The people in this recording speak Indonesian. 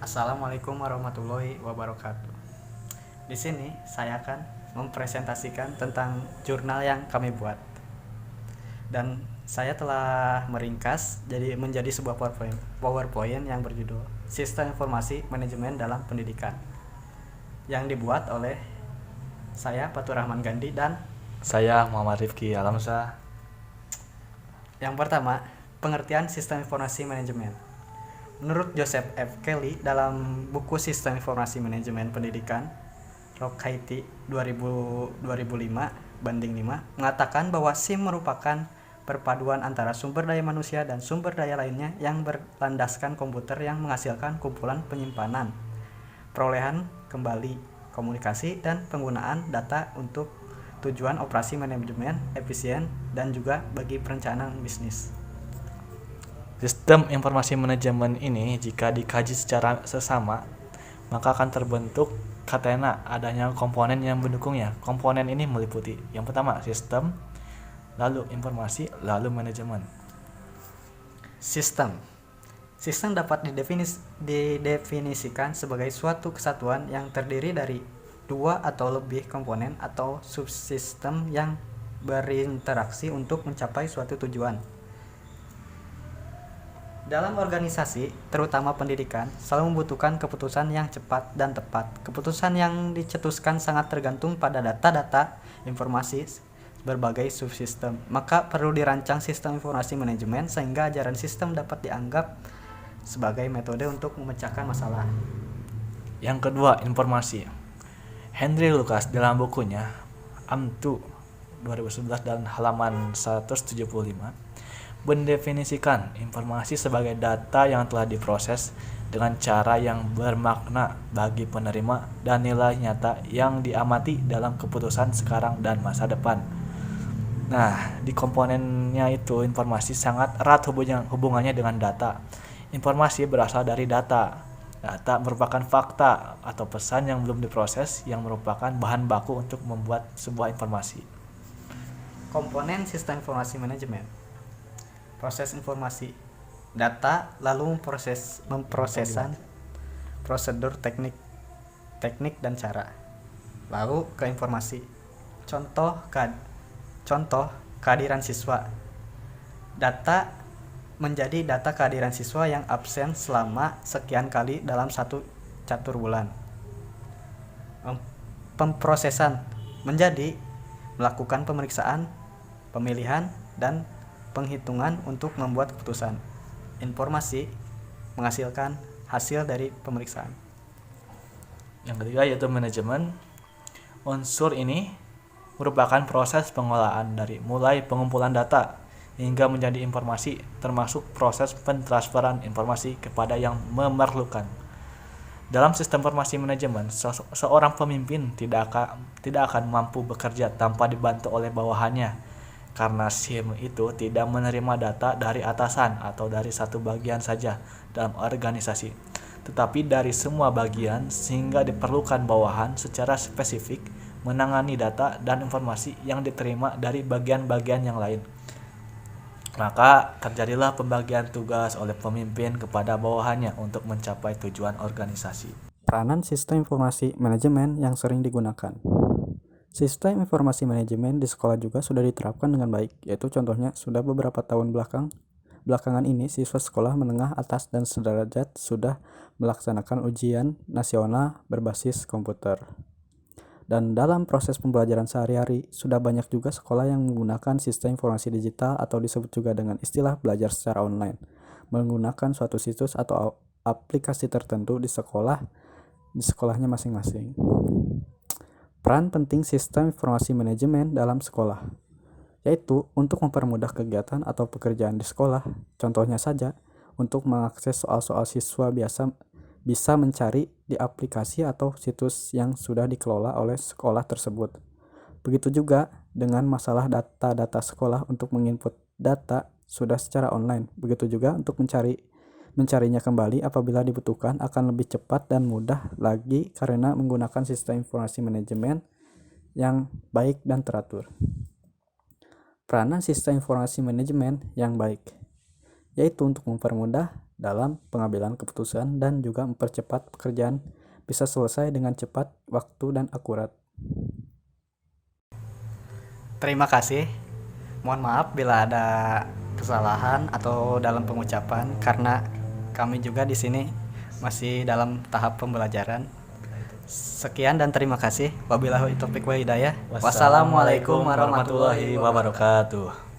Assalamualaikum warahmatullahi wabarakatuh. Di sini saya akan mempresentasikan tentang jurnal yang kami buat. Dan saya telah meringkas menjadi sebuah PowerPoint yang berjudul Sistem Informasi Manajemen dalam Pendidikan, yang dibuat oleh saya Fatur Rahman Gandhi. Dan Saya Muhammad Rifki Alamsa. yang pertama, pengertian sistem informasi manajemen. Menurut Joseph F. Kelly dalam buku Sistem Informasi Manajemen Pendidikan Rockhaitie 2005 banding 5 mengatakan bahwa SIM merupakan perpaduan antara sumber daya manusia dan sumber daya lainnya yang berlandaskan komputer yang menghasilkan kumpulan penyimpanan, perolehan kembali, komunikasi, dan penggunaan data untuk tujuan operasi manajemen efisien dan juga bagi perencanaan bisnis. Sistem informasi manajemen ini jika dikaji secara sesama, maka akan terbentuk katena adanya komponen yang mendukungnya. Komponen ini meliputi yang pertama sistem, lalu informasi, lalu manajemen. Sistem Sistem dapat didefinisikan sebagai suatu kesatuan yang terdiri dari dua atau lebih komponen atau subsistem yang berinteraksi untuk mencapai suatu tujuan. Dalam organisasi, terutama pendidikan, selalu membutuhkan keputusan yang cepat dan tepat. Keputusan yang dicetuskan sangat tergantung pada data-data informasi berbagai subsistem. Maka perlu dirancang sistem informasi manajemen sehingga ajaran sistem dapat dianggap sebagai metode untuk memecahkan masalah. Yang kedua, informasi. Henry Lucas dalam bukunya AMTU 2011 dan halaman 175 mendefinisikan informasi sebagai data yang telah diproses dengan cara yang bermakna bagi penerima dan nilai nyata yang diamati dalam keputusan sekarang dan masa depan. Nah, di komponennya itu informasi sangat erat hubungannya dengan data. Informasi berasal dari data. Data merupakan fakta atau pesan yang belum diproses yang merupakan bahan baku untuk membuat sebuah informasi. Komponen sistem informasi manajemen. Proses informasi, data, lalu memprosesan, prosedur teknik dan cara. Lalu ke informasi. Contoh kehadiran siswa. Data menjadi data kehadiran siswa yang absen selama sekian kali dalam satu catur bulan. Pemrosesan menjadi melakukan pemeriksaan, pemilihan, dan penghitungan untuk membuat keputusan. Informasi menghasilkan hasil dari pemeriksaan. Yang ketiga yaitu manajemen. Unsur ini merupakan proses pengolahan dari mulai pengumpulan data hingga menjadi informasi, termasuk proses pentransferan informasi kepada yang memerlukan. Dalam sistem informasi manajemen, seorang pemimpin tidak akan mampu bekerja tanpa dibantu oleh bawahannya, karena SIM itu tidak menerima data dari atasan atau dari satu bagian saja dalam organisasi, tetapi dari semua bagian, sehingga diperlukan bawahan secara spesifik menangani data dan informasi yang diterima dari bagian-bagian yang lain. Maka terjadilah pembagian tugas oleh pemimpin kepada bawahannya untuk mencapai tujuan organisasi. Peranan sistem informasi manajemen yang sering digunakan. Sistem informasi manajemen di sekolah juga sudah diterapkan dengan baik, yaitu contohnya sudah beberapa tahun belakangan ini siswa sekolah menengah atas dan sederajat sudah melaksanakan ujian nasional berbasis komputer. Dan dalam proses pembelajaran sehari-hari, sudah banyak juga sekolah yang menggunakan sistem informasi digital atau disebut juga dengan istilah belajar secara online, menggunakan suatu situs atau aplikasi tertentu di sekolahnya masing-masing. Peran penting sistem informasi manajemen dalam sekolah, yaitu untuk mempermudah kegiatan atau pekerjaan di sekolah. Contohnya saja, untuk mengakses soal-soal siswa bisa mencari di aplikasi atau situs yang sudah dikelola oleh sekolah tersebut. Begitu juga dengan masalah data-data sekolah, untuk menginput data sudah secara online. Begitu juga untuk mencarinya kembali apabila dibutuhkan akan lebih cepat dan mudah lagi karena menggunakan sistem informasi manajemen yang baik dan teratur. Peranan sistem informasi manajemen yang baik, yaitu untuk mempermudah dalam pengambilan keputusan dan juga mempercepat pekerjaan bisa selesai dengan cepat, waktu, dan akurat. Terima kasih. Mohon maaf bila ada kesalahan atau dalam pengucapan karena kami juga di sini masih dalam tahap pembelajaran. Sekian dan terima kasih. Wabillahi taufiq wal hidayah. Wassalamualaikum warahmatullahi wabarakatuh.